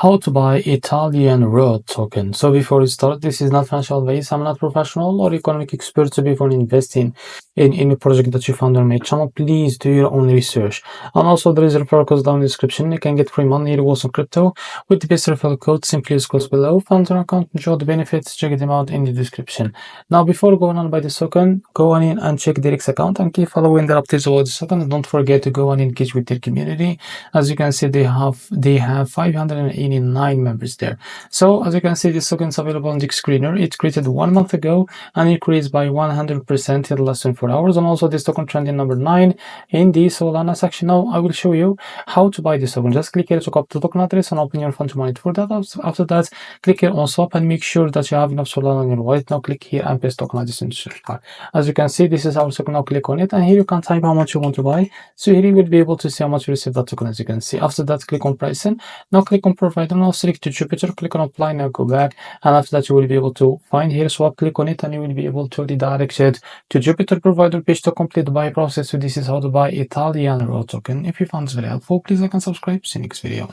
How to buy Italianrot token. So before we start, this is not financial advice. I'm not professional or economic expert. So before investing in any project that you found on my channel, please do your own research. And also there is a referral code down in the description. You can get free money rewards on crypto with the best referral code. Simply use codes below. Funds on account, enjoy the benefits. Check them out in the description. Now before going on by the token, go on in and check Derek's account and keep following the updates about the token. And don't forget to go on and engage with their community. As you can see, they have 589 members there. So as you can see, this token is available on the screener. It created 1 month ago and increased by 100% in less than 4 hours. And also this token trending number 9 in the Solana section. Now I will show you how to buy this token. Just click here to copy the token address and open your fund to mine it. For that, after that, click here on swap and make sure that you have enough Solana in your wallet. Now click here and paste token address in the search bar. As you can see, this is our token. Now click on it and here you can type how much you want to buy. So here you will be able to see how much you receive that token, as you can see. After that, click on pricing. Now click on provider. Now select Jupiter, click on apply. Now go back, and after that you will be able to find here swap. Click on it and you will be able to redirect it to Jupiter provider page to complete the buy process. So this is how to buy Italianrot token. If you found this very helpful, please like and subscribe. See you next video.